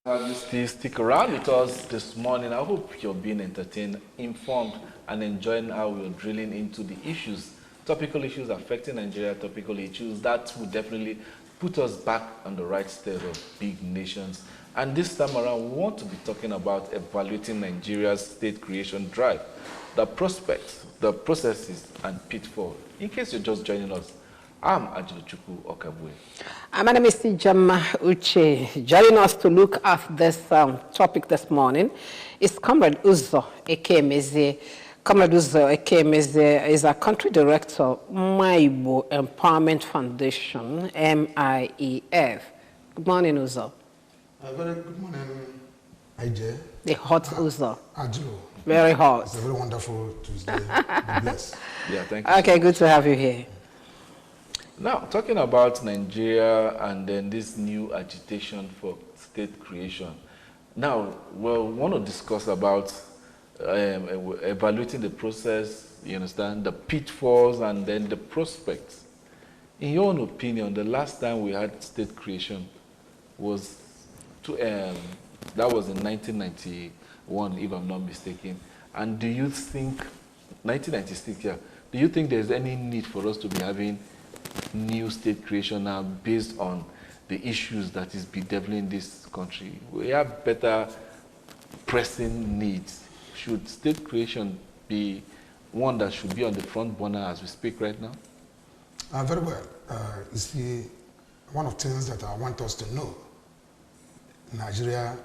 You still stick around with us this morning. I hope you're being entertained, informed, and enjoying how we're drilling into the issues, topical issues affecting Nigeria, topical issues that will definitely put us back on the right state of big nations. And this time around, we want to be talking about evaluating Nigeria's state creation drive, the prospects, the processes, and pitfall. In case you're just joining us, I'm Ajilochukwu Okabwe. My name is Ijama Uche. Joining us to look at this topic this morning is Comrade Uzo Ekemeze. Comrade Uzo Ekemeze is a country director of Maibo Empowerment Foundation, MIEF. Good morning, Uzo. Very good morning, IJ. The hot Uzo. Ajilo. Very hot. It's a very wonderful Tuesday. Be blessed. Yeah, thank you. Okay, good to have you here. Now, talking about Nigeria and then this new agitation for state creation. Now, we want to discuss about evaluating the process, you understand, the pitfalls and then the prospects. In your own opinion, the last time we had state creation was, that was in 1991, if I'm not mistaken. And do you think, 1996, yeah, do you think there's any need for us to be having new state creation now based on the issues that is bedeviling this country? We have better pressing needs. Should state creation be one that should be on the front burner as we speak right now? Very well. You see, one of the things that I want us to know in Nigeria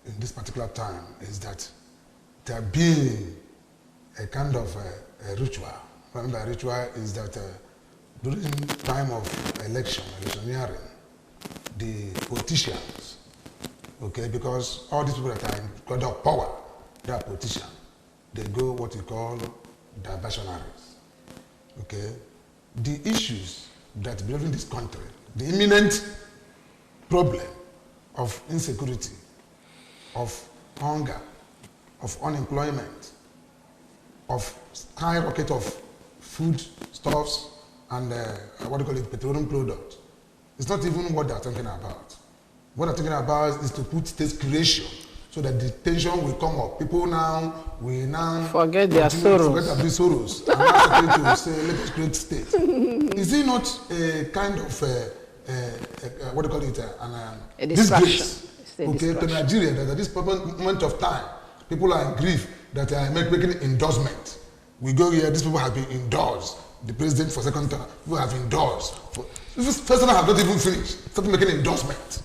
in this particular time is that there being a kind of a ritual. What I mean by ritual is that during time of electioneering, the politicians, okay, because all these people that are in kind of power, they are politicians, they go what we call diversionaries, okay. The issues that bedeviling in this country, the imminent problem of insecurity, of hunger, of unemployment, of skyrocket of food stuffs, and what do you call it, petroleum products. It's not even what they're talking about. What they're talking about is to put state creation so that the tension will come up. People now will now forget their sorrows. Forget their sorrows. And now to say, let us create state. Is it not a kind of what do you call it, a distraction? Okay, to Nigeria, that at this moment of time, people are in grief that they are making endorsement. We go here, these people have been endorsed. The president for second term, people have endorsed. This first time have not even finished, started making endorsement.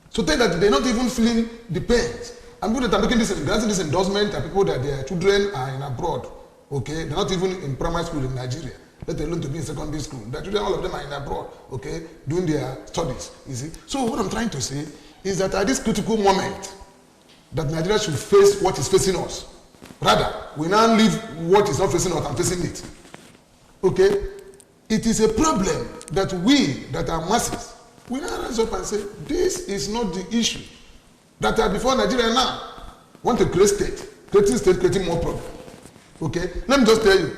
So think that they're not even feeling the pains. And people that are making granting this endorsement are people that their children are in abroad. Okay, they're not even in primary school in Nigeria, let alone to be in secondary school. Their children, all of them are in abroad, okay, doing their studies. You see. So what I'm trying to say is that at this critical moment, that Nigeria should face what is facing us. Rather, we now leave what is not facing us and facing it. Okay? It is a problem that we, that are masses, we now rise up and say, this is not the issue. That are before Nigeria now want to create state, creating more problem. Okay? Let me just tell you,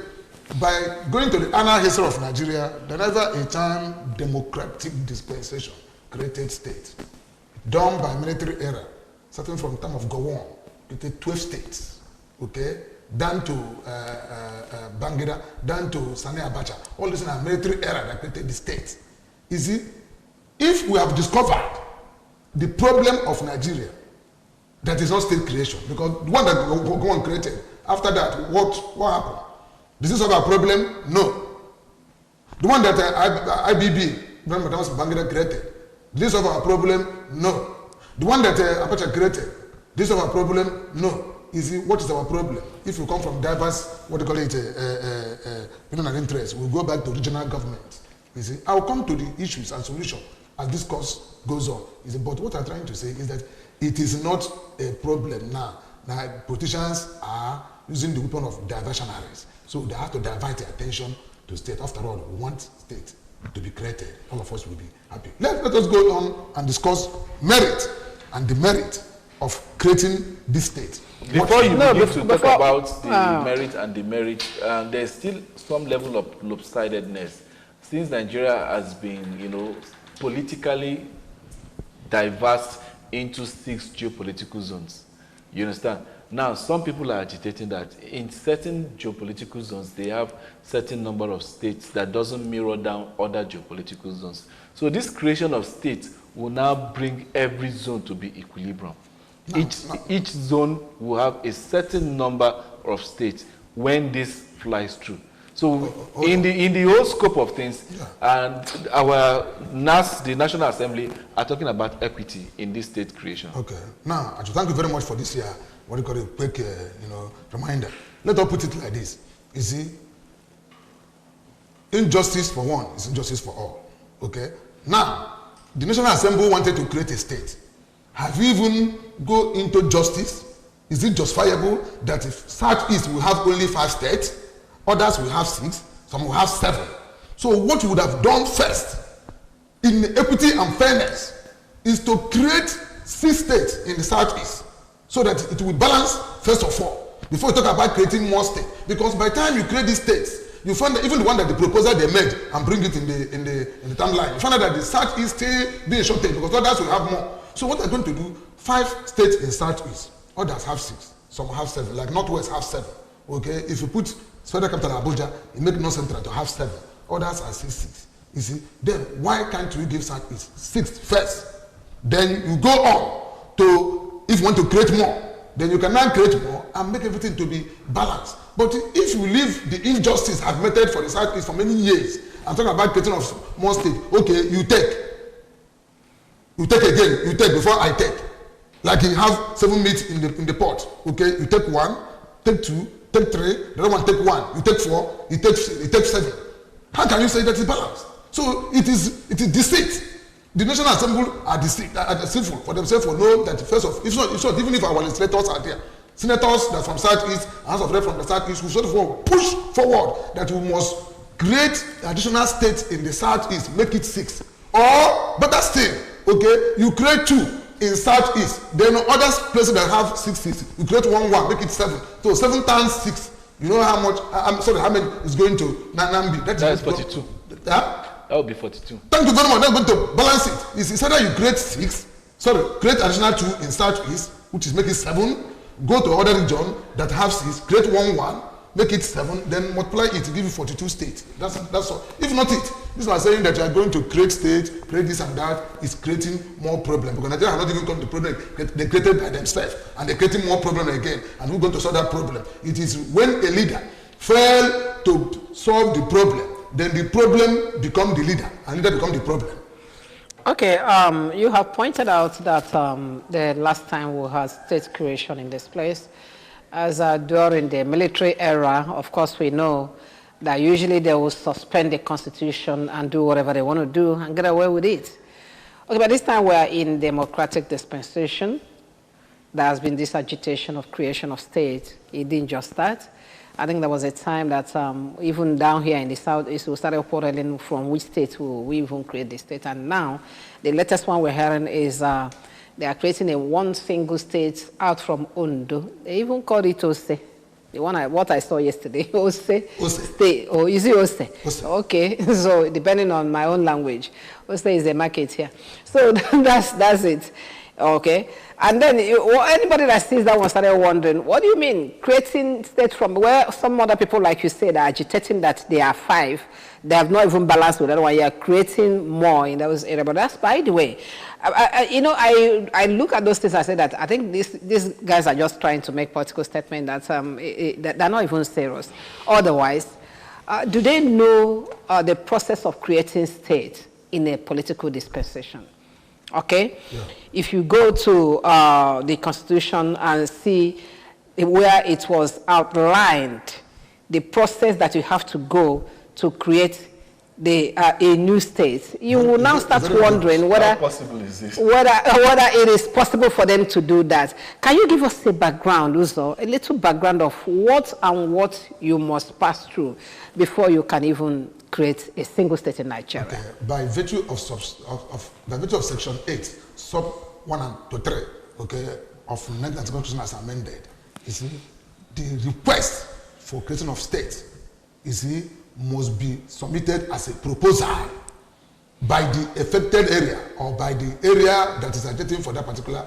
by going to the annal history of Nigeria, there never a time democratic dispensation created state. Done by military era, starting from the time of Gowon, created 12 states. Okay? Down to Bangida, down to Sani Abacha. All this in a military era that created the state. You see, if we have discovered the problem of Nigeria, that is not state creation, because the one that Gowon created, after that, what happened? Does this solve our problem? No. The one that IBB, Bangida created, did this solve our problem? No. The one that Abacha created, did this solve our problem? No. You see, what is our problem? If we come from diverse, what do you call it, opinion and interest, we'll go back to regional government. You see, I'll come to the issues and solutions as this course goes on. You see, but what I'm trying to say is that it is not a problem now. Now, politicians are using the weapon of diversionaries. So they have to divert their attention to state. After all, we want state to be created. All of us will be happy. Let us go on and discuss merit and demerit of creating this state. Before you begin to talk about the merit and demerit, there's still some level of lopsidedness. Since Nigeria has been, politically diverse into 6 geopolitical zones. You understand? Now, some people are agitating that in certain geopolitical zones, they have certain number of states that doesn't mirror down other geopolitical zones. So this creation of states will now bring every zone to be equilibrium. Each zone will have a certain number of states when this flies through. So in the whole scope of things, and our the National Assembly are talking about equity in this state creation. Okay. Now, Acho, thank you very much for this what you call a quick, reminder. Let us put it like this. You see, injustice for one is injustice for all. Okay. Now, the National Assembly wanted to create a state. Have you even go into justice? Is it justifiable that if Southeast will have only 5 states, others will have 6, some will have 7? So what you would have done first, in equity and fairness, is to create 6 states in the Southeast, so that it will balance first of all, before you talk about creating more states. Because by the time you create these states, you find that even the one that the proposal they made and bring it in the timeline, you find out that the Southeast still being shorted because others will have more. So what they're going to do, 5 states in Southeast, others have 6, some have 7, like Northwest have 7. Okay, if you put federal capital Abuja, it makes no sense to have 7, others are 6. You see, then why can't we give Southeast 6 first? Then you go on to, if you want to create more, then you can now create more and make everything to be balanced. But if you leave the injustice have method for the Southeast for many years, I'm talking about creating of more states. Okay, you take again, you take before I take. Like you have 7 meat in the pot. Okay, you take 1, take 2, take 3, the other one take 1, you take 4, you take 7. How can you say that is balanced? So it is deceit. The National Assembly are deceitful for themselves for know that first of, if not, even if our legislators are there, senators that from Southeast, House of Rep from the Southeast, will sort of push forward that we must create additional states in the Southeast, make it 6. Or better still, okay, you create 2 in Southeast, then other places that have 6, you create 1, make it 7. So 7 times 6, you know how much? How many is going to Anambra? That is 42. That would be 42. Thank you very much. That's going to balance it. It's either you create 6, create additional 2 in Southeast, which is make it 7. Go to other region that have 6, create 1, make it 7, then multiply it to give you 42 states. That's all. If not it, this is saying that you are going to create states, create this and that, is creating more problem. Because Nigeria are not even going to problem they created by themselves, and they're creating more problem again. And we're going to solve that problem. It is when a leader fails to solve the problem, then the problem becomes the leader, and leader becomes the problem. Okay, you have pointed out that the last time we had state creation in this place, as during the military era, of course we know that usually they will suspend the constitution and do whatever they want to do and get away with it. Okay, but this time we are in democratic dispensation. There has been this agitation of creation of states. It didn't just start. I think there was a time that even down here in the Southeast, we started quarreling from which state will we even create the state. And now, the latest one we're hearing is they are creating a one single state out from Ondo. They even called it Ose. The one what I saw yesterday, Ose. State. Or is it Ose? Ose? Okay, so depending on my own language, Ose is a market here. So that's it. Okay, and then anybody that sees that one started wondering, what do you mean creating states from where some other people, like you said, are agitating that they are 5, they have not even balanced with that one. You are creating more in those areas. But that's by the way, I look at those things. I say that I think these guys are just trying to make political statement that that they're not even serious. Otherwise, do they know the process of creating states in a political dispensation? Okay, yeah. If you go to the Constitution and see where it was outlined, the process that you have to go to create a new state, you will now start wondering whether possible is this? whether it is possible for them to do that. Can you give us a background, Uzo, a little background of what you must pass through before you can even create a single state in Nigeria? Okay. By virtue of Section 8, sub 1 and to 3, okay, of 1990 Constitution as amended, you see, the request for creation of states, you see, must be submitted as a proposal by the affected area or by the area that is agitating for that particular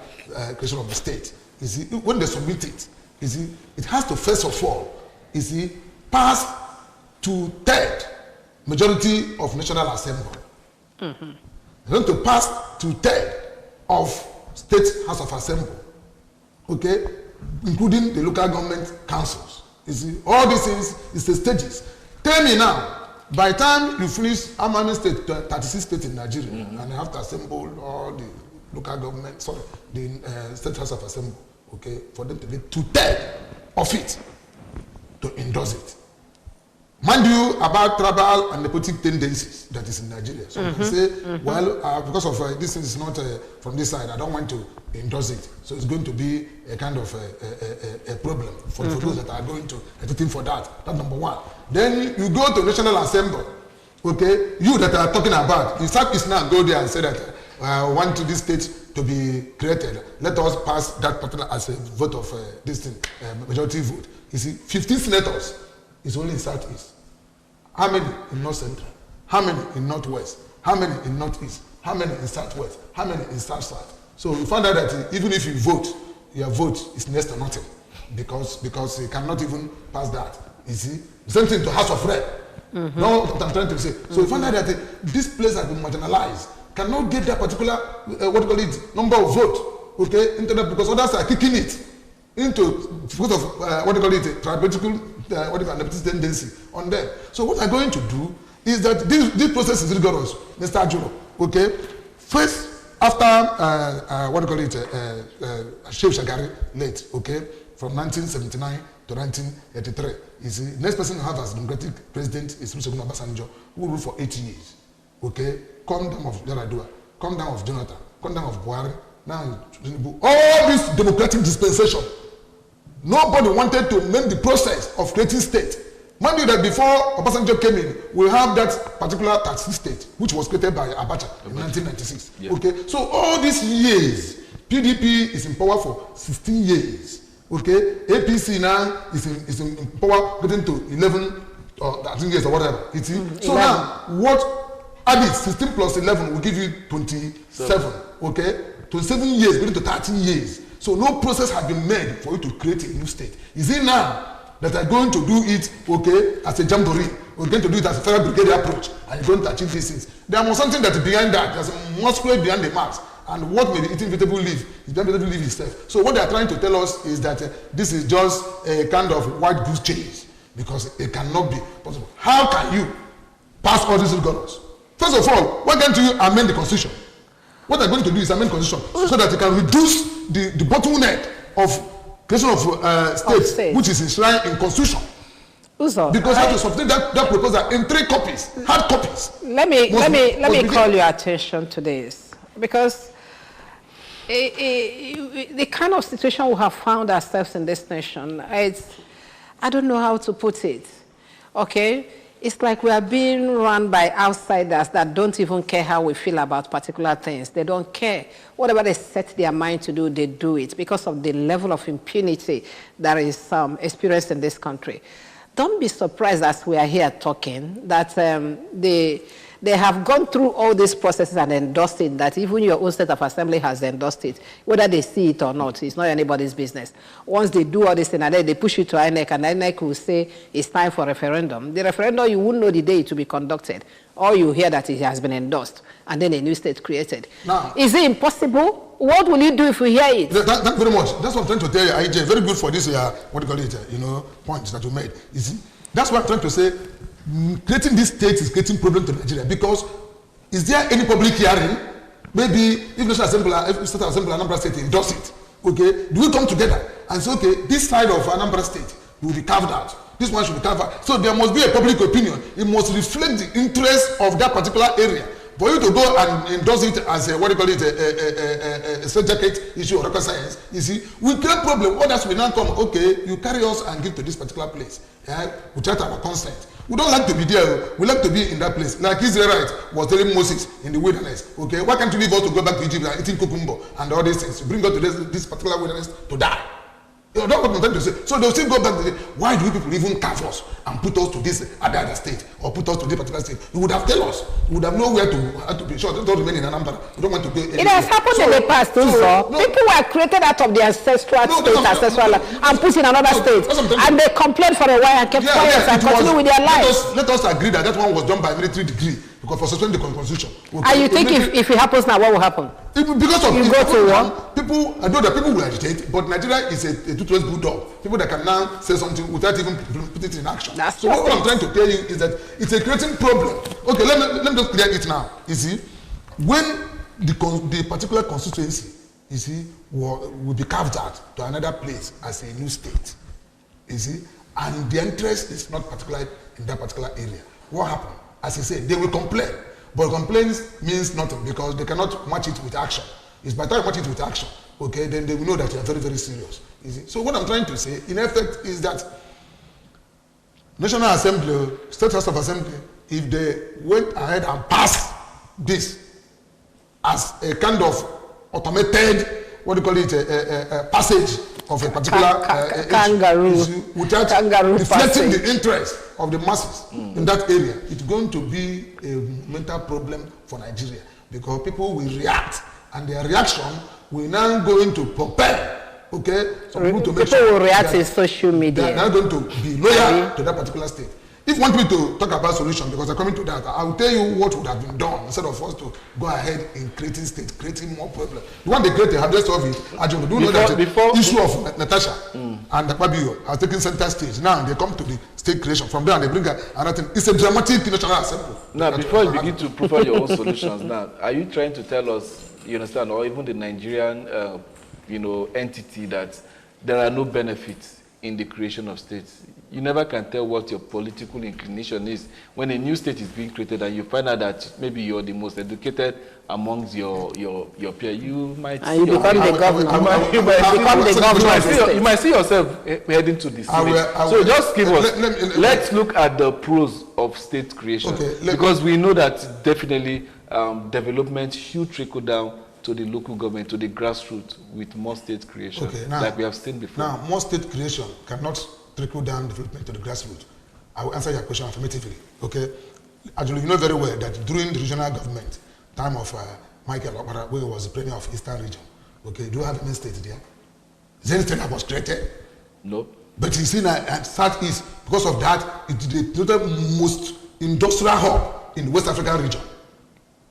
creation of the state. You see, when they submit it, you see, it has to first of all, you see, pass to third majority of National Assembly. Mm-hmm. It's going to pass to third of State House of Assembly, okay, including the local government councils. You see, all these things is the stages. Tell me now, by the time you finish how many states, 36 states in Nigeria, mm-hmm. and you have to assemble all the local government, sorry, the State House of Assembly, okay, for them to be two-thirds of it to endorse it. Mind you, about tribal and nepotic tendencies that is in Nigeria. So mm-hmm. you say, mm-hmm. well, because of this thing is not from this side, I don't want to endorse it. So it's going to be a kind of a problem for, mm-hmm. for those that are going to anything for that. That's number one. Then you go to National Assembly, okay? You that are talking about, in fact, it's now go there and say that I want this state to be created. Let us pass that particular as a vote of this thing, majority vote. You see, 15 senators is only in Southeast. How many in North Central? How many in Northwest? How many in Northeast? How many in Southwest? How many in South-South? So you find out that even if you vote, your vote is next to nothing because you cannot even pass that. You see? Same thing to House of Rep. Mm-hmm. Know what I'm trying to say? Mm-hmm. So you find out that this place has been marginalized, cannot get that particular, number of vote, okay, because others are kicking it into, because of, tribal tendency on them. So what I'm going to do is that this process is rigorous, Mr. Ajuro, okay? First, after, Sheikh Shagari late, okay, from 1979 to 1983, you see, next person who have as democratic president is Olusegun Obasanjo, who ruled for 8 years, okay? Come down of Yaradua, come down of Jonathan, come down of Buhari, now all this democratic dispensation. Nobody wanted to make the process of creating state. Mind you that before Obasanjo came in, we have that particular taxi state, which was created by Abacha in 1996. Yeah. Okay, so all these years, PDP is in power for 16 years. Okay, APC now is in power getting to 11 or 13 years or whatever. So 11. Now, what add it 16 plus 11 will give you 27. Okay, 27 years getting to 13 years. So no process has been made for you to create a new state. Is it now that are going to do it, okay, as a jamboree? We're going to do it as a federal brigade approach, and you're going to achieve these things. There was something that is behind that. There's a muscle behind the mass. And what may be eating vegetable leaf is behind vegetable leaf itself. So what they are trying to tell us is that this is just a kind of white goose chase, because it cannot be possible. How can you pass all these rigors? First of all, why can't you amend the constitution? What they're going to do is amend the constitution so that it can reduce the bottleneck of creation of states, which is enshrined in constitution. Uzo, because you have to submit that proposal in 3 copies, hard copies. Let me call your attention to this, because the kind of situation we have found ourselves in this nation, I don't know how to put it. Okay, it's like we are being run by outsiders that don't even care how we feel about particular things. They don't care. Whatever they set their mind to do, they do it because of the level of impunity that is experienced in this country. Don't be surprised as we are here talking that they have gone through all these processes and endorsed it, that even your own state of assembly has endorsed it. Whether they see it or not, it's not anybody's business. Once they do all this thing and then they push it to INEC, and INEC will say it's time for referendum. The referendum, you won't know the day it will be conducted. Or you hear that it has been endorsed and then a new state created. Now, is it impossible? What will you do if we hear it? Thank you very much. That's what I'm trying to tell you, IJ. Very good for this, points that you made. You see, that's what I'm trying to say. Creating this state is creating problem to Nigeria, because is there any public hearing? Maybe if National Assembly, if State Assembly Anambra State endorse it, okay, do we come together and say, okay, this side of Anambra State will be carved out, this one should be carved out. So there must be a public opinion. It must reflect the interest of that particular area. For you to go and endorse it as a state jacket issue or rocket science, you see, we create problem. Others will now come, okay, you carry us and give to this particular place. Yeah? We try to have a consent. We don't like to be there. We like to be in that place. Like Israelite was telling Moses in the wilderness, okay, why can't you leave us to go back to Egypt and eating cucumber and all these things? Bring us to this particular wilderness to die. You know what I'm trying to say? So they'll still go back to say, why do you people even carve us and put us to this other state or put us to this particular state? You would have tell us. You would have known where to be. Sure, don't remain in Anambra. You don't want to go. It has happened in the past too, so people were created out of the ancestral and put in another state. And they complained for a while and kept quiet and continued with their lives. Let us agree that one was done by military degree. Because for suspending the constitution. Okay. And you think if it happens now, what will happen? Because of you go to war? People, I know that people will agitate, but Nigeria is a toothless bulldog. People that can now say something without even put it in action. That's so what I'm trying to tell you is that it's a creating problem. Okay, let me just clear it now. You see, when the particular constituency, you see, will be carved out to another place as a new state, you see, and the interest is not particular in that particular area, what happened? As I said, they will complain. But complaints means nothing because they cannot match it with action. It's by the time you match it with action, okay, then they will know that you are very, very serious. You see? So what I'm trying to say, in effect, is that National Assembly, State House of Assembly, if they went ahead and passed this as a kind of automated, what do you call it, a passage of a particular issue without reflecting the interest of the masses in that area, it's going to be a mental problem for Nigeria because people will react and their reaction will now go into propel, okay, some people to make sure people will react in social media. They are not going to be loyal to that particular state. If you want me to talk about solution, because I'm coming to that, I will tell you what would have been done instead of us to go ahead in creating state, creating more problems. The one they created, have just solved it. I do know that the issue of Natasha and Akpabio has taken center stage. Now they come to the state creation. From there, they bring another thing. It's a dramatic national assembly. Now, before you begin to provide your own solutions, now, are you trying to tell us, you understand, or even the Nigerian, entity that there are no benefits in the creation of states? You never can tell what your political inclination is when a new state is being created and you find out that maybe you're the most educated amongst your peer. You might see you might see yourself heading to the state. So just give us, let's look at the pros of state creation. Okay, because we know that definitely development should trickle down to the local government, to the grassroots with more state creation, now, like we have seen before. Now, more state creation cannot trickle down development to the grassroots. I will answer your question affirmatively. Okay, actually, you know very well that during the regional government time of Michael Okpara, who was the premier of Eastern Region, okay, do you have any state there? Is there anything that was created? No. But you see now, Southeast, because of that, it is the most industrial hub in the West African region.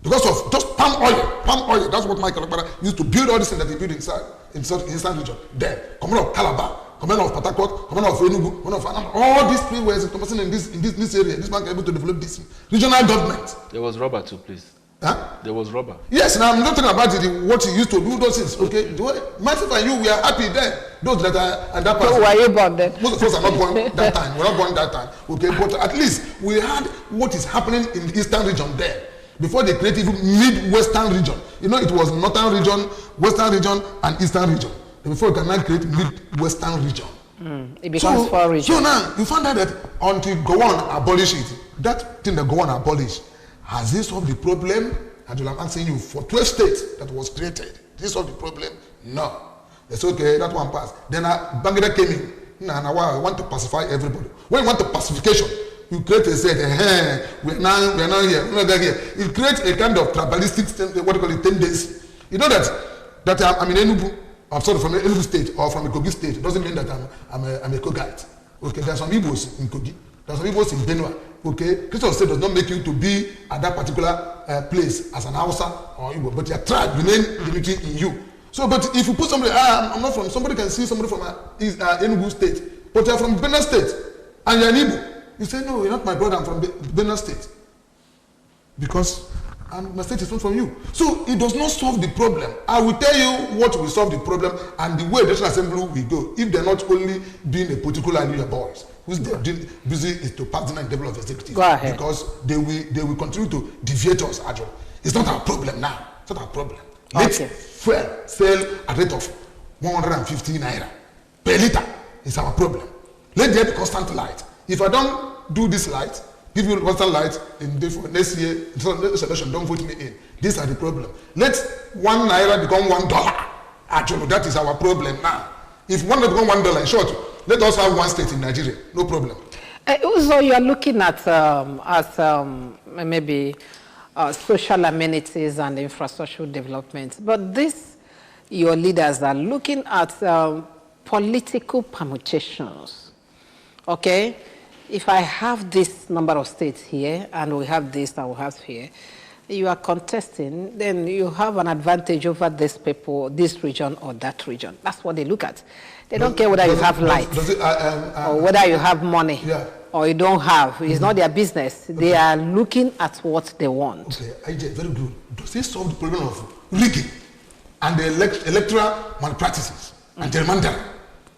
Because of just palm oil, that's what Michael Okpara used to build all this thing that he built inside in Eastern Region. Then, coming out of Calabar, coming out of Port Harcourt, coming out of Enugu, coming out of Anambra, all these three ways encompassing in this area. This man was able to develop this regional government. There was rubber too, please. Huh? There was rubber. Yes, now I'm not talking about what he used to do those things. Okay, myself and you, we are happy then. Those that are at that point. So were you born then? Most of us are not born that time. We're not born that time. Okay, but at least we had what is happening in the Eastern Region there. Before they created even mid-western region. You know, it was northern region, western region, and eastern region. Before you can now create mid-western region. It becomes four regions. So now, you find out that until Gowon abolish it, that thing that Gowon abolish, has this solved the problem? And I'm asking you, for 12 states that was created, did this solve the problem? No. It's okay, that one passed. Then Bangladesh came in. Now I want to pacify everybody. When you want the pacification, you create a set, we're now here, we're not here. It creates a kind of tribalistic, what do you call it, tendency. You know that I'm in Enugu, I'm sorry, from Enugu state or from a Kogi state. It doesn't mean that I'm a Kogite. Okay, there's some Igbos in Kogi, there's some Igbos in Benue. Okay, Christian state does not make you to be at that particular place as an Hausa or Igbo, but your tribe remain limited in you. So, but if you put somebody, I'm not from, somebody can see somebody from Enugu state, but you're from Benue state and you're an Igbo. You say, no, you're not my brother, I'm from Benue state. Because my state is not from you. So it does not solve the problem. I will tell you what will solve the problem and the way the National Assembly will go if they're not only being a political and boys, who's busy is to pass the level of executive. Go ahead. Because they will continue to deviate us, Adjo. It's not our problem now. It's not our problem. Let's fuel sell at rate of 150 naira per liter. It's our problem. Let there be constant light. If I don't do this light, give you constant light in next year, next election, don't vote me in. These are the problem. Let 1 naira become $1. Actually, that is our problem now. If one become $1, in short, let us have one state in Nigeria, no problem. Also, you are looking at maybe social amenities and infrastructure development, but this, your leaders are looking at political permutations. Okay, if I have this number of states here, and we have this, and we have here, you are contesting, then you have an advantage over this people, this region or that region. That's what they look at. They don't care whether you have light or whether you have money or you don't have. It's not their business. They are looking at what they want. Okay, very good. Does this solve the problem of rigging and the electoral malpractices and gerrymandering?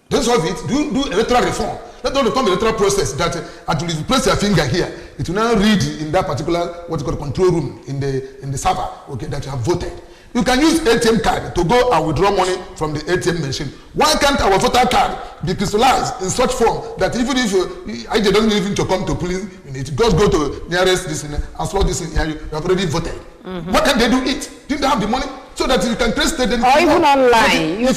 Does it solve it? Do you do electoral reform? Let them become the electoral process that if you place your finger here, it will now read in that particular what you call control room in the server, okay, that you have voted. You can use ATM card to go and withdraw money from the ATM machine. Why can't our voter card be crystallized in such form that even if IJ doesn't even to come to police, it just go to nearest this and slot this in here, you have already voted. Why can't they do it? Didn't they have the money? So that you can trace it. Or even online, you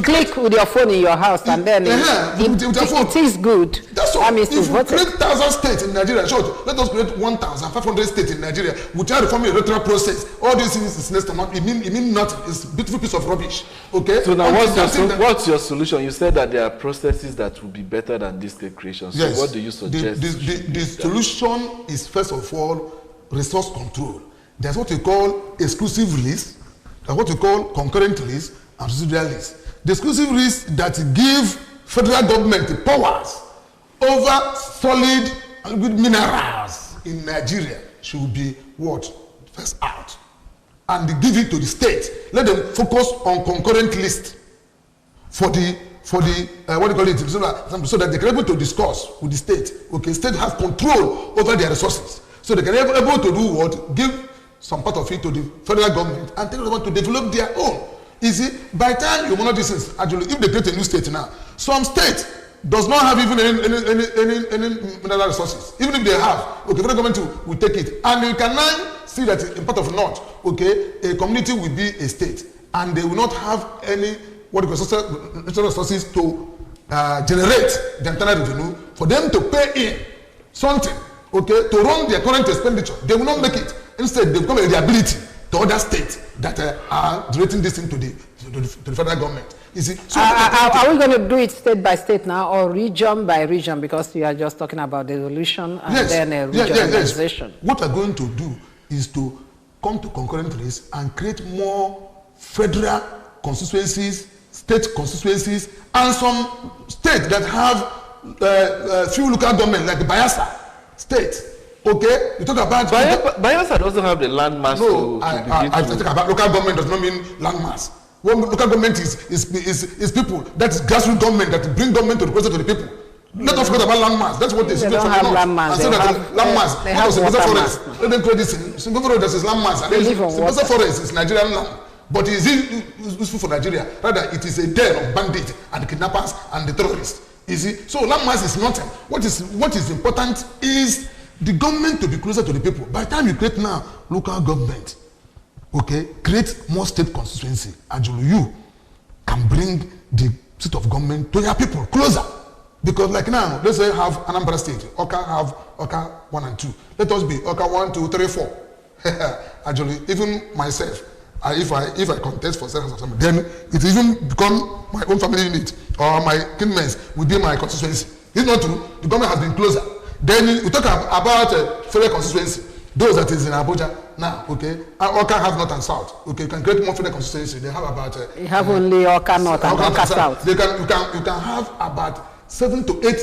click with your phone in your house and then it is good. That's all. If you create 1,000 states in Nigeria, sure, let us create 1,500 states in Nigeria without reforming the electoral process. All these things is next to nothing. It means nothing. It's a beautiful piece of rubbish. Okay. So now, what's your solution? You said that there are processes that will be better than this state creation. So yes. What do you suggest? The solution is first of all resource control. There's what we call exclusive list. That's what we call concurrent list and residual list. The exclusive list that give federal government the powers over solid and good minerals in Nigeria should be what? First out. And they give it to the state. Let them focus on concurrent list for the what do you call it? So that they can be able to discuss with the state. Okay, state have control over their resources. So they can be able to do what? Give some part of it to the federal government and tell them to develop their own. You see, by the time you monitor this, actually, if they create a new state now, some state does not have even any mineral resources. Even if they have, okay, federal government will take it. And you can now see that in part of North, okay, a community will be a state. And they will not have any, what you call natural resources to generate the internal revenue for them to pay in something, okay, to run their current expenditure. They will not make it. Instead, they become a liability to other states that are directing this into the federal government. You see, so are we going to do it state by state now or region by region? Because you are just talking about devolution and then a regionalization. Yes. What we're going to do is to come to concurrent list and create more federal constituencies, state constituencies, and some states that have few local government like Bayelsa state. Okay, you talk about Bayelsa doesn't have the land mass. No, I talk about local government does not mean land mass. Well, local government is people. That is grassroots government that bring government to the closer to the people. Let us forget about land mass. That's what they don't have land mass. They have land mass. They have water mass. Let them create this. Simple Forest is land mass. Simple Forest is Nigerian land. But is it useful for Nigeria? Rather, it is a den of bandits and kidnappers and the terrorists. You see, so land mass is nothing. What is important is the government to be closer to the people. By the time you create now local government, okay, create more state constituency, actually you can bring the seat of government to your people closer. Because like now, let's say have Anambra state, Oka have Oka 1 and 2. Let us be Oka 1, 2, 3, 4. Actually, even myself, if I contest for Senate or something, then it even become my own family unit or my kinmen will be my constituency. It's not true. The government has been closer. Then we talk about federal constituency. Those that is in Abuja now, okay. Oka have north and south. Okay, you can create more federal constituency. They have about. You have only Oka north and Oka south. You can have about 7 to 8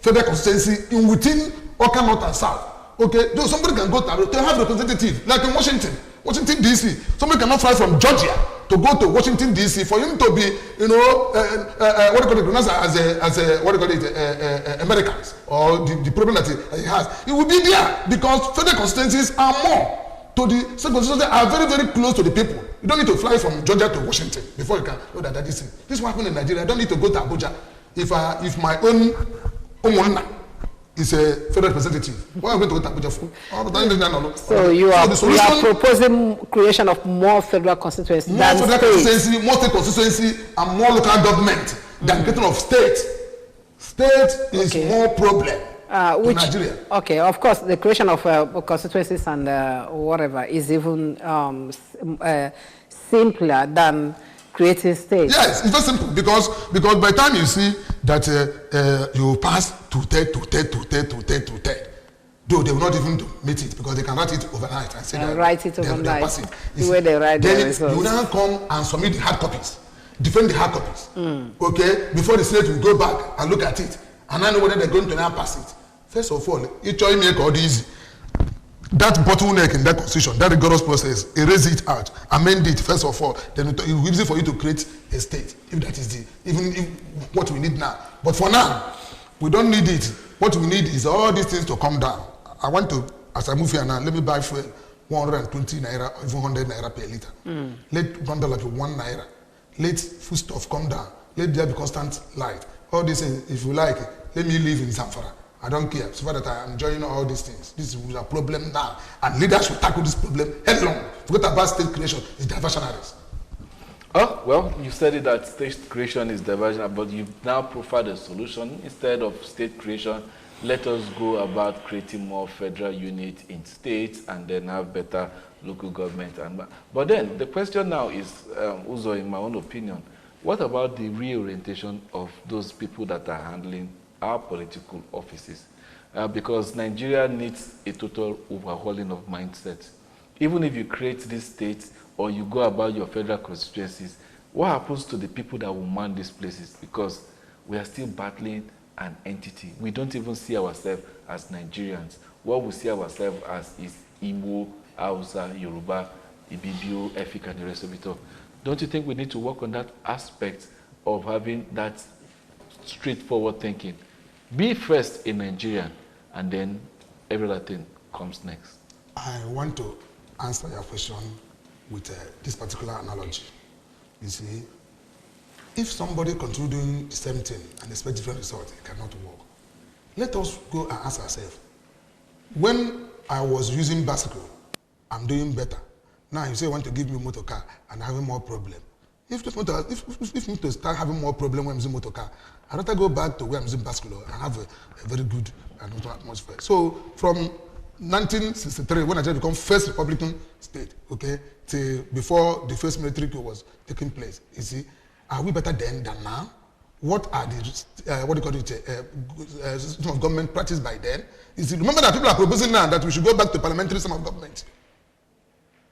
federal constituency in within Oka north and south. Okay, though somebody can go to have representative like in Washington DC. Somebody cannot fly from Georgia to go to Washington DC for him to be, you know, what do you call it, as a what do you call it, Americans or the problem that he has. It will be there because federal constituencies are more. To the state constituencies are very, very close to the people. You don't need to fly from Georgia to Washington before you can know that this thing. This will happen in Nigeria. I don't need to go to Abuja. If my own is a federal representative, why am I going to go to Abuja for? So you are proposing creation of more federal constituencies. More federal constituency, more state constituency, and more local government. than creating of state. State is more problem to Nigeria. Okay, of course, the creation of constituencies and whatever is even simpler than creating states. Yes, it's very simple because by the time you see that you pass to third, though they will not even meet it because they can write it overnight and say that write it overnight. Pass it. The way they write then the results. You now come and submit the hard copies, defend the hard copies. Okay, before the Senate will go back and look at it, and I know whether they're going to now pass it. First of all, it will make all easy. That bottleneck in that constitution, that rigorous process, erase it out, amend it first of all. Then it will be easy for you to create a state, if that is what we need now. But for now, we don't need it. What we need is all these things to come down. I want to, as I move here now, let me buy fuel 120 naira or even 100 naira per liter. Let $1 be 1 naira. Let foodstuff come down. Let there be constant light. All these things, if you like, let me live in Zamfara. I don't care. So far that I am enjoying all these things. This is a problem now. And leaders should tackle this problem headlong. Forget about state creation. It's diversionaries. Oh, well, you said it that state creation is diversionary, but you've now profiled a solution. Instead of state creation, let us go about creating more federal units in states and then have better local government. But then the question now is, Uzo, in my own opinion, what about the reorientation of those people that are handling our political offices? Because Nigeria needs a total overhauling of mindset. Even if you create these states or you go about your federal constituencies, what happens to the people that will man these places? Because we are still battling an entity. We don't even see ourselves as Nigerians. What we see ourselves as is Igbo, Hausa, Yoruba, Ibibio, Efik, and the rest of it all. Don't you think we need to work on that aspect of having that straightforward thinking? Be first a Nigerian, and then every other thing comes next. I want to answer your question with this particular analogy. You see, if somebody continue doing the same thing and expect different results, it cannot work. Let us go and ask ourselves. When I was using bicycle, I'm doing better. Now you say you want to give me a motor car and having more problem. If me to start having more problem when I'm using motor car, I'd rather go back to where I'm using bicycle and have a very good atmosphere. So from 1963, when Nigeria became first Republican state, okay, till before the first military coup was taking place, you see, are we better then than now? What are the what do you call it? System of government practiced by then? You see, remember that people are proposing now that we should go back to parliamentary system of government.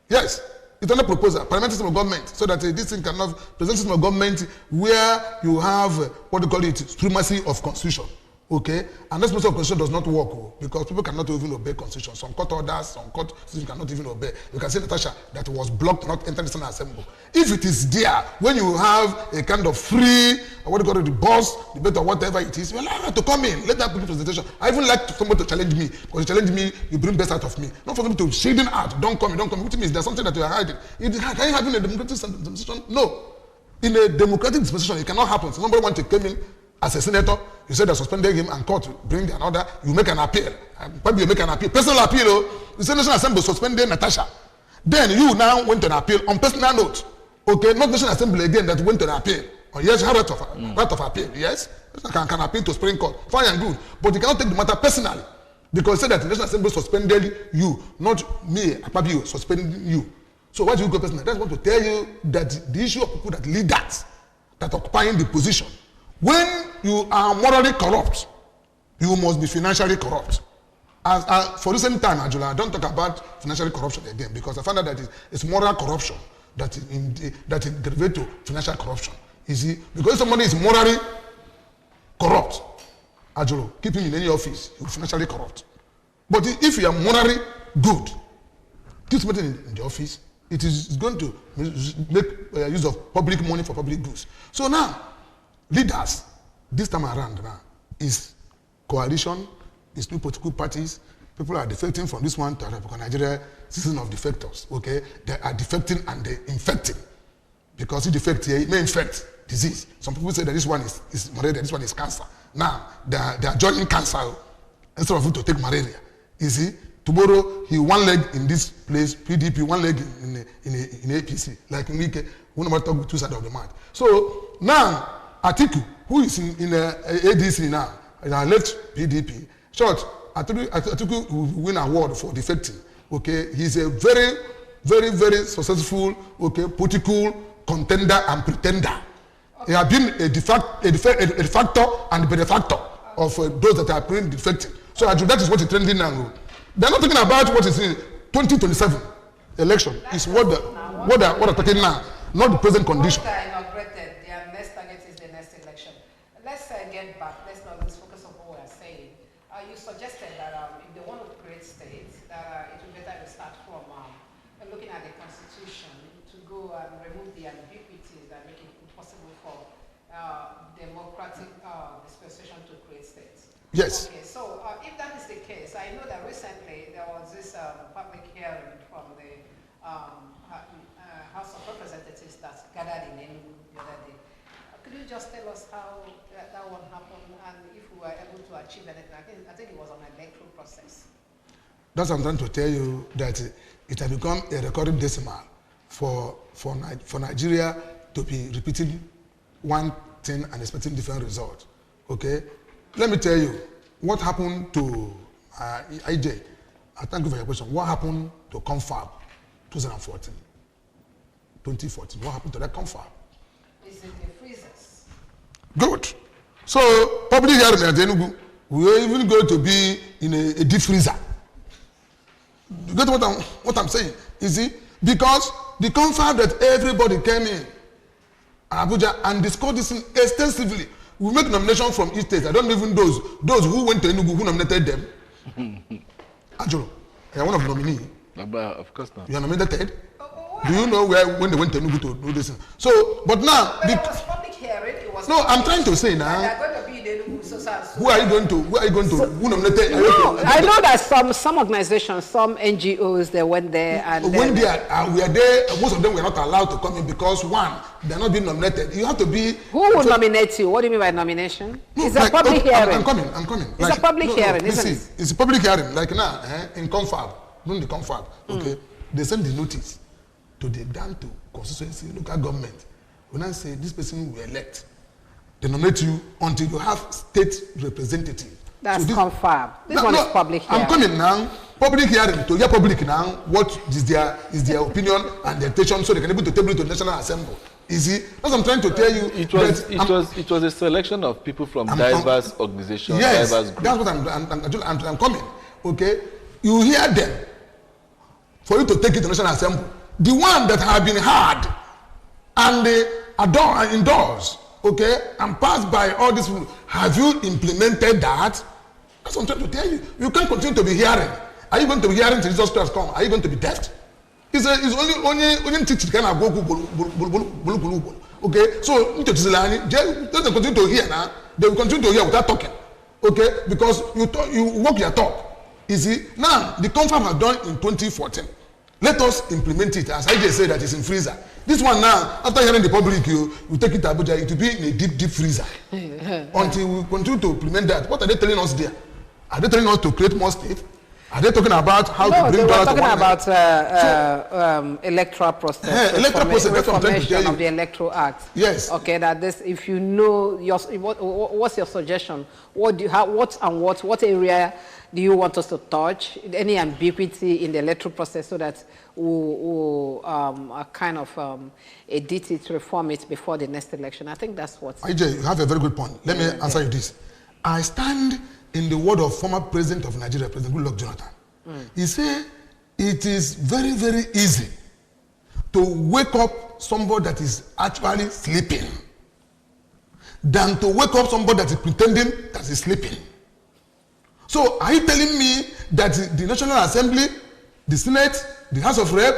Yes, it's on a proposal, parliamentary system of government, so that this thing cannot present system of government where you have what do you call it, supremacy of constitution. Okay, and this process of constitution does not work because people cannot even obey constitution. Some court orders, some court systems cannot even obey. You can say, Natasha, that was blocked, not enter the National Assembly. If it is there, when you have a kind of free, what do you call it, the boss, debate or whatever it is, you allow her to come in, let that give presentation. I even like somebody to challenge me, because you challenge me, you bring best out of me. Not for them to shading out, don't come, which means there's something that you are hiding. Can you have in a democratic dispensation? No. In a democratic dispensation, it cannot happen. So somebody wants to come in as a senator, you said they suspended him and court bring an order, you make an appeal. Probably you make an appeal. Personal appeal, the National Assembly suspended Natasha. Then you now went to an appeal on personal note. Okay, not National Assembly again that went to an appeal. Oh, yes, you have right of appeal, yes? Can appeal to Supreme Court, fine and good. But you cannot take the matter personally. Because you said that the National Assembly suspended you, not me, Akpabio, suspending you. So why do you go personally? That's what to tell you that the issue of people that lead that occupying the position, when you are morally corrupt, you must be financially corrupt. For recent time, Ajula, don't talk about financial corruption again, because I found out that it's moral corruption that derivates to financial corruption. You see, because if somebody is morally corrupt, Ajula, keep him in any office, he'll financially corrupt. But if you are morally good, keep somebody in the office, it is going to make use of public money for public goods. So now, leaders, this time around now, is coalition, is two political parties. People are defecting from this one to another because Nigeria is a season of defectors, okay? They are defecting and they infecting. Because if defect here, it may infect disease. Some people say that this one is malaria, this one is cancer. Now, they are joining cancer instead of to take malaria. You see, tomorrow, he one leg in this place, PDP, one leg in APC. Like in Wike, we never talk with two sides of the mouth. So now, Atiku, who is in ADC now, and I left PDP. Short, Atiku will win award for defecting. Okay, he's a very, very, very successful, okay, political contender and pretender. He has been a de facto and benefactor of those that are playing defecting. So that is what is trending now. They're not talking about what is in 2027 election. It's what they're talking now, not the present condition. Once they inaugurated, their next target is the next election. Let's get back. Let's not lose focus on what we're saying. You suggested that if they want to create states, that it would be better to start from looking at the constitution to go and remove the ambiguities that make it possible for democratic dispensation to create states. Yes. Okay, so if that is the case, I know that recently there was this public hearing from the House of Representatives that gathered in Enugu the other day. Could you just tell us how that one happened and if we were able to achieve anything? I think it was an electoral process. That's what I'm trying to tell you, that it has become a recorded decimal for Nigeria to be repeating one thing and expecting different results. Okay? Let me tell you what happened to IJ. I thank you for your question. What happened to Confab 2014? What happened to that Confab? Is it the freezers? Good. So, public hearing at Enugu, we are even going to be in a deep freezer. You get what I'm saying? You see? Because the Confab that everybody came in Abuja and discussed this extensively. We make nomination from each state. I don't even those who went to Enugu who nominated them. Ajolo, you are one of the nominees. Of course not. You are nominated. Do you know when they went to Enugu to do this? So, but now it was public hearing. It was no, I'm trying to say now. They're going to be in Enugu, so. Who are you going to? Who nominated? No, I know that some organizations, some NGOs, they went there and when we are there. Most of them were not allowed to come in because one, they're not being nominated. You have to be. Who will nominate you? What do you mean by nomination? No, it's a public hearing. I'm coming. It's a public hearing, isn't it? It's a public hearing. Like now, in Confab, during the Confab, okay, they send the notice to the down to constituency, local government. When I say this person will elect, they nominate you until you have state representative. That's so Confab. This one is public hearing. I'm coming now. Public hearing to hear public now. What is their opinion and their intention, so they can be able to table it to the National Assembly. Is it? That's what I'm trying to tell you. It was a selection of people from diverse organizations, yes, diverse groups. That's what I'm coming. Okay, you hear them for you to take it to the National Assembly. The one that have been hard and endorsed, okay, and passed by all these people, have you implemented that? That's what I'm trying to tell you. You can't continue to be hearing. Are you going to be hearing till Jesus Christ come? Are you going to be deaf? It's only teaching kind of go. Okay, so let them continue to hear now. They will continue to hear without talking. Okay, because you walk your talk. You see, now the Confab has done in 2014. Let us implement it. As I just said, that it's in freezer. This one now, after hearing the public, you take it to Abuja, it will be in a deep freezer. Until we continue to implement that. What are they telling us there? Are they telling us to create more states? Are they talking about how to bring dollars to one? No, they were talking about electoral process. Electoral process. That's what I'm trying to tell you. Of the Electoral Act. Yes. Okay, that this, if you know, what's your suggestion? What area do you want us to touch? Any ambiguity in the electoral process so that we'll kind of edit it, reform it before the next election? I think that's what. IJ, you have a very good point. Let me answer you this. I stand in the word of former president of Nigeria, President Goodluck Jonathan. He said it is very, very easy to wake up somebody that is actually sleeping than to wake up somebody that is pretending that is sleeping. So are you telling me that the National Assembly, the Senate, the House of Rep,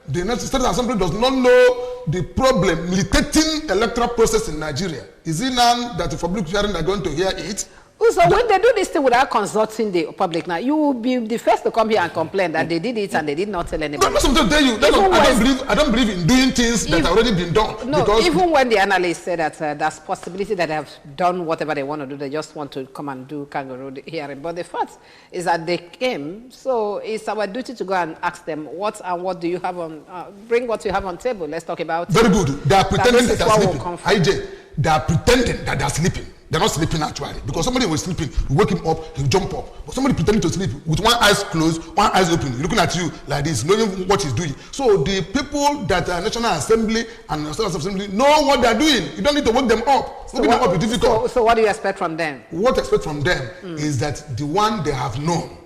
the State Assembly does not know the problem militating electoral process in Nigeria? Is it now that the public hearing are going to hear it? So when they do this thing without consulting the public, now you will be the first to come here and complain that they did it and they did not tell anybody. No, I'm tell you. I don't believe in doing things that have already been done. No, because even when the analysts say that there's possibility that they have done whatever they want to do, they just want to come and do kangaroo hearing. But the fact is that they came, so it's our duty to go and ask them what do you have on, bring what you have on table. Let's talk about very good. They are pretending that they are sleeping. IJ, they are pretending that they are sleeping. They're not sleeping actually, because somebody was sleeping, you wake him up, he'll jump up. But somebody pretending to sleep with one eye closed, one eye open, looking at you like this, knowing what he's doing. So the people that are National Assembly and National Assembly know what they're doing. You don't need to wake them up. Waking them up is difficult. So what do you expect from them? What I expect from them is that the one they have known,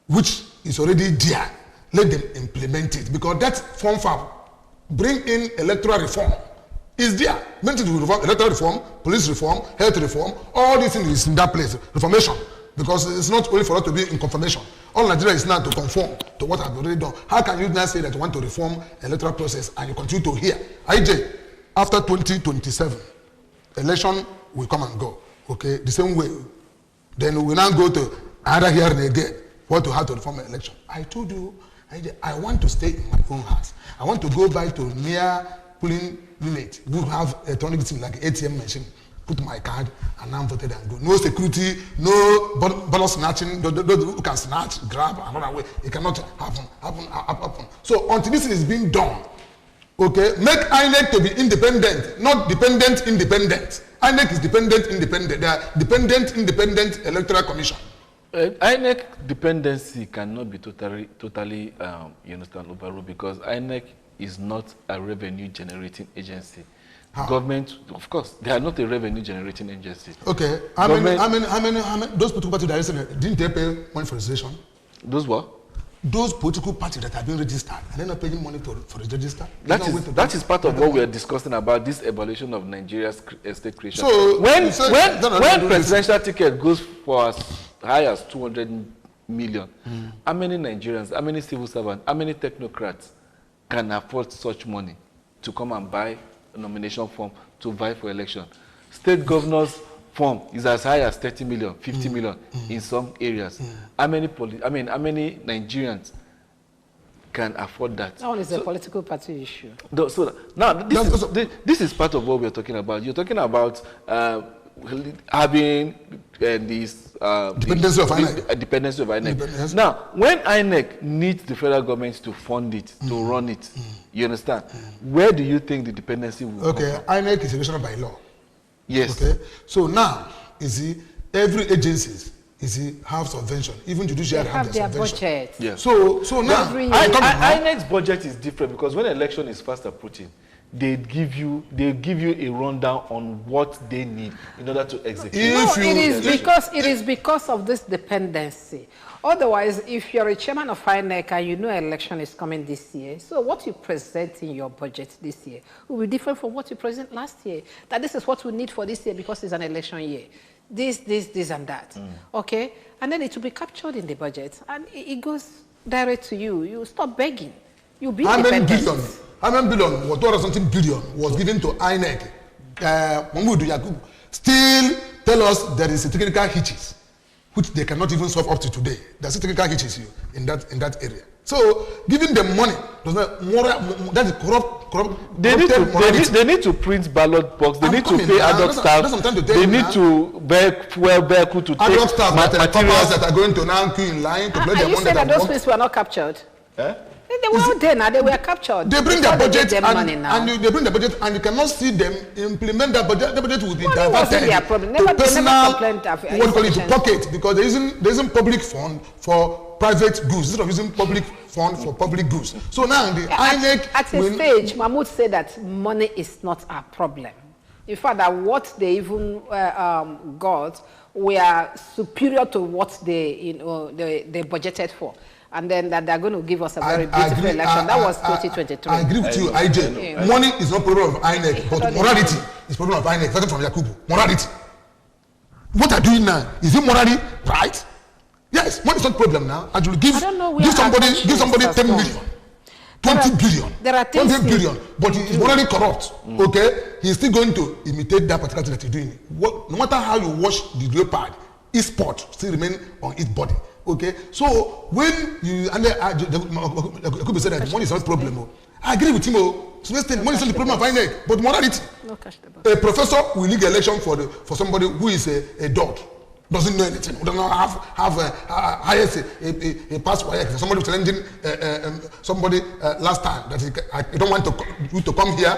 which is already there, let them implement it. Because that form fab, bring in electoral reform, is there. Meant to do reform, electoral reform, police reform, health reform, all these things is in that place. Reformation. Because it's not only for us to be in confirmation. All Nigeria is now to conform to what I've already done. How can you now say that you want to reform electoral process and you continue to hear? IJ, after 2027, election will come and go. Okay, the same way. Then we will now go to another hearing again. What to how to reform an election. I told you, IJ, I want to stay in my own house. I want to go back to near polling unit. We have a electronic thing like ATM machine. Put my card and I'm voted and go. No security, no ballot snatching. Those who can snatch, grab, and run away. It cannot happen. So until this is being done, okay, make INEC to be independent, not dependent, independent. INEC is dependent, independent. They are dependent, independent electoral commission. INEC dependency cannot be totally you understand, overruled, because INEC is not a revenue generating agency. How? Government, of course, they are not a revenue generating agency. Okay, how many those political parties that are registered, didn't they pay money for registration? Those what? Those political parties that have been registered, are they not paying money for register? That is part of what we are discussing about this evolution of Nigeria's state creation. So when presidential ticket goes for as high as 200 million, how many Nigerians, how many civil servants, how many technocrats can afford such money to come and buy a nomination form to vie for election? State governors form is as high as 30 million, 50 million in some areas. How many Nigerians can afford that? That one is a political party issue. So now this is part of what we're talking about. You're talking about having this dependency of INEC. Dependency of INEC. Now, when INEC needs the federal government to fund it, to run it, you understand? Where do you think the dependency will come from? INEC is regulated by law. Yes. Okay. So now, you see, every agencies have subvention. Even judiciary have their budget. Yes. So now, INEC's budget is different, because when election is fast approaching, they give you a rundown on what they need in order to execute. It is because of this dependency. Otherwise, if you're a chairman of INEC and you know an election is coming this year, so what you present in your budget this year will be different from what you present last year. That this is what we need for this year because it's an election year. This, and that. Okay? And then it will be captured in the budget and it goes direct to you. You stop begging. You be dependent. How many billion, whatever something billion was given to INEC? Mahmoud Yakub still tell us there is a technical hitches, which they cannot even solve up to today. There's a technical hitches here in that area. So giving them money does not that is corrupt. They need to print ballot box. They need to pay adult staff. They need to buy fuel vehicle to take adult staff materials that are going to now queue in line to play their money. You said that those things were not captured. They were out there now. They were captured. They bring their budget they bring the budget, and you cannot see them implement that budget. The budget will be diverted to personal, to pocket, because there isn't public fund for private goods instead of using public fund for public goods. So now the INEC at a stage, Mahmoud said that money is not a problem. In fact, that what they even got were superior to what they budgeted for. And then that they're going to give us a very beautiful election. That was 2023. I agree with you, IJ. Yeah. Money is not problem of INEC, but morality is problem of INEC. Starting from Yakubu. Morality. What are doing now? Is it morally right? Yes, money is not problem now. And you give somebody 10 million, 20 billion, there are 20 billion, but he is morally corrupt. Okay, he is still going to imitate that particular thing that you're doing. No matter how you wash the leopard, his spot still remain on his body. Okay, so when you could be said that money is not a problem. I agree with him. So let's money is not the problem of INEC, but morality. A professor will lead the election for somebody who is a dog. doesn't know anything, who does not have highest a pass for somebody challenging somebody last time that I don't want you to come here,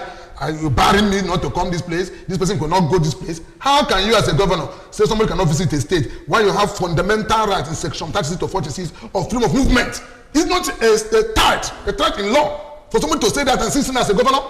you barring me not to come this place, this person could not go this place. How can you as a governor say somebody cannot visit a state while you have fundamental rights in section 36 to 46 of freedom of movement? It's not a threat in law for somebody to say that and sitting as a governor.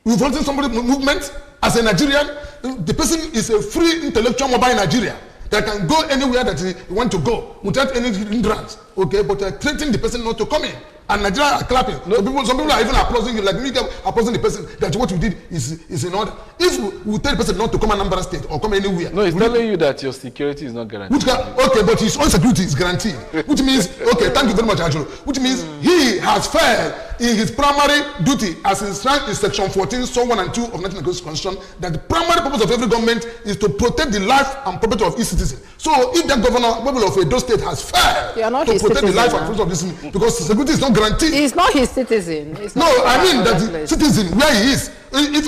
You violating somebody's movement as a Nigerian. The person is a free intellectual mobile in Nigeria that can go anywhere that he want to go without any hindrance. Okay, but threatening the person not to come in. And Nigeria are clapping. No, some people are even applauding you, like me applauding the person that what you did is in order. If we tell the person not to come Anambra State or come anywhere. No, he's telling you that your security is not guaranteed. Okay, but his own security is guaranteed. Which means, okay, thank you very much, Angelo. Which means he has failed in his primary duty as enshrined in section 14, so 1 and 2 of National Constitution, that the primary purpose of every government is to protect the life and property of its citizens. So if that governor of Edo State has failed to protect the life and property of this citizen, because security is not guaranteed. He's not his citizen. No, I mean that the citizen where he is. If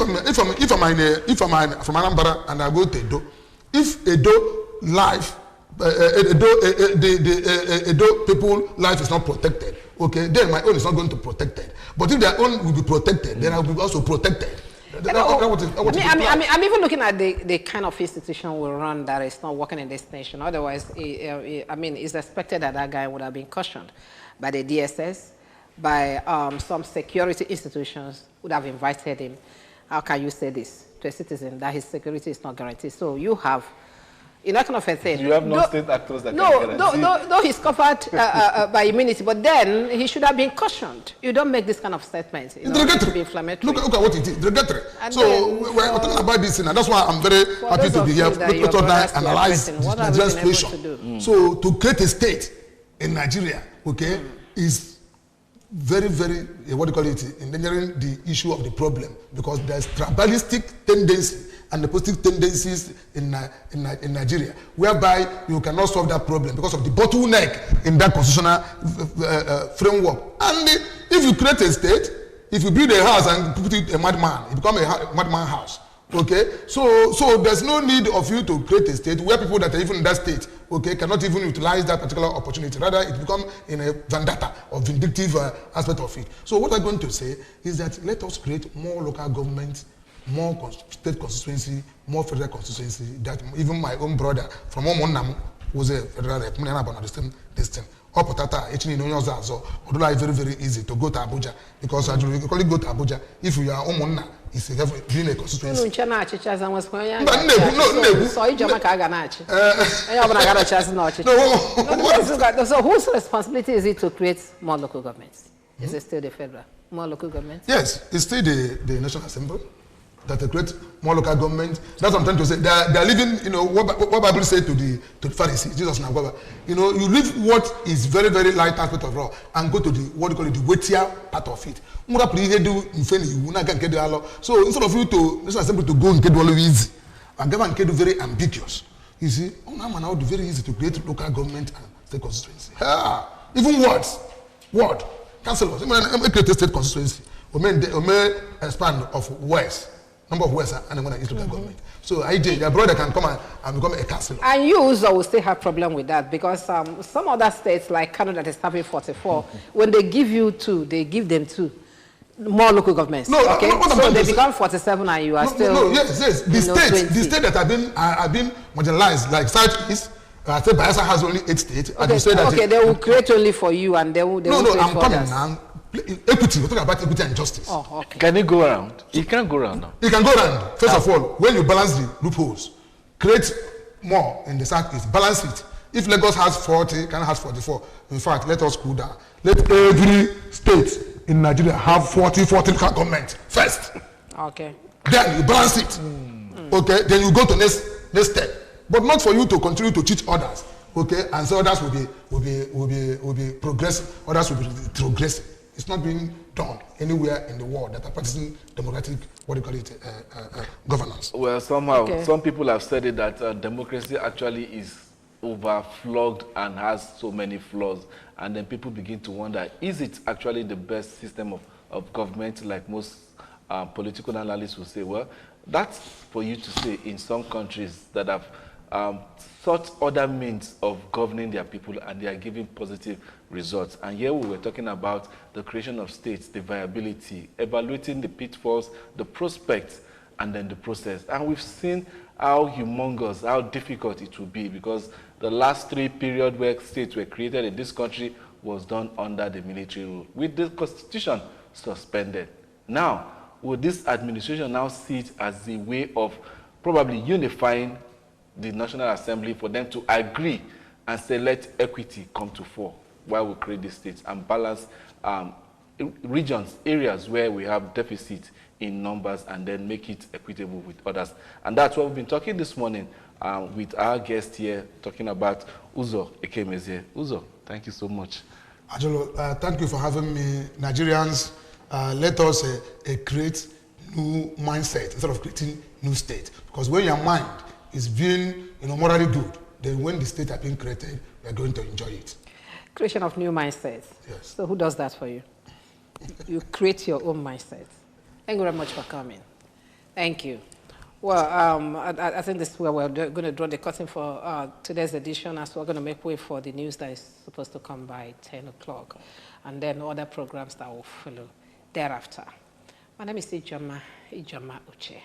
I'm from Anambra and I go to Edo, if Edo life, Edo people life is not protected, okay, then my own is not going to be protected. But if their own will be protected, then I will be also protected. I'm even looking at the kind of institution we run that is not working in this nation. Otherwise, it's expected that that guy would have been cautioned by the DSS, by some security institutions would have invited him. How can you say this to a citizen that his security is not guaranteed? So you have, in that kind of a thing. You have non-state actors that can guarantee. No, he's covered by immunity, but then he should have been cautioned. You don't make this kind of statements. It's derogatory. Inflammatory. Look at what it is, derogatory. So we're talking about this, and that's why I'm very happy to be here. Let us analyze the Nigerian situation. So to create a state in Nigeria, okay, is very, very, what do you call it, endangering the issue of the problem, because there's tribalistic tendency and the positive tendencies in Nigeria, whereby you cannot solve that problem because of the bottleneck in that constitutional framework. And if you create a state, if you build a house and put it a madman, it becomes a madman house. Okay, so there's no need of you to create a state where people that are even in that state, okay, cannot even utilize that particular opportunity. Rather, it becomes in a vendetta or vindictive aspect of it. So what I'm going to say is that let us create more local government, more state constituency, more federal constituency. That even my own brother from Omonam was a federal rep, this thing. Although very, very easy to go to Abuja, because you can only go to Abuja if you are Omona. It's being a constituency. So whose responsibility is it to create more local governments? Is it still the federal? More local governments? Yes, it's still the National Assembly that they create more local government. That's what I'm trying to say. They are living, what Bible said to the Pharisees, Jesus and Abba. You leave what is very, very light aspect of law and go to the, what you call it, the weightier part of it. So instead of you to National Assembly to go and get all easy, and government can do very ambiguous. You see, now it's very easy to create local government and state constituency. Even word, councillors, create a state constituency. We may expand of words. Number of words and I'm going to use local government. So your brother can come and become a councillor. And you also will still have problem with that, because some other states like Canada that is having 44, when they give you 2, they give them 2 more local governments. No, okay, so they become 47 and you are still. Yes. The state that have been marginalized, like Southeast. I said Bayelsa has only 8 states. Okay, and you say that they will create only for you, and they will. I'm coming now. Equity, we're talking about equity and justice. Oh, okay. Can it go around? It can't go around now. It can go around. First of all, when you balance the loopholes, create more in the Southeast, balance it. If Lagos has 40, Ghana has 44. In fact, let us cool down. Let every state in Nigeria have 40 local government first. Okay. Then you balance it. Okay. Then you go to next step. But not for you to continue to cheat others. Okay. And so others will be progressing. Others will be retrogressing. It's not being done anywhere in the world that are practicing democratic, governance. Well, somehow, some people have said it that democracy actually is overflogged and has so many flaws. And then people begin to wonder, is it actually the best system of government, like most political analysts will say? Well, that's for you to say in some countries that have sought other means of governing their people, and they are giving positive results. And here we were talking about the creation of states, the viability, evaluating the pitfalls, the prospects, and then the process. And we've seen how humongous, how difficult it will be, because the last 3 periods where states were created in this country was done under the military rule, with the constitution suspended. Now, will this administration now see it as a way of probably unifying the National Assembly for them to agree and say, let equity come to fore while we create these states and balance regions, areas where we have deficit in numbers, and then make it equitable with others? And that's what we've been talking this morning with our guest here, talking about Uzo Ekemezie. Uzo, thank you so much. Ajolo, thank you for having me. Nigerians, let us create new mindset instead of creating new state. Because when your mind is being morally good, then when the state are being created, we are going to enjoy it. Creation of new mindsets. Yes. So who does that for you? You create your own mindset. Thank you very much for coming. Thank you. Well, I think this is where we're going to draw the curtain for today's edition, as we're going to make way for the news that is supposed to come by 10 o'clock, and then other programs that will follow thereafter. My name is Ijama Uche.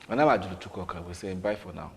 And I'm Ajulu Chukwuka. We're saying bye for now.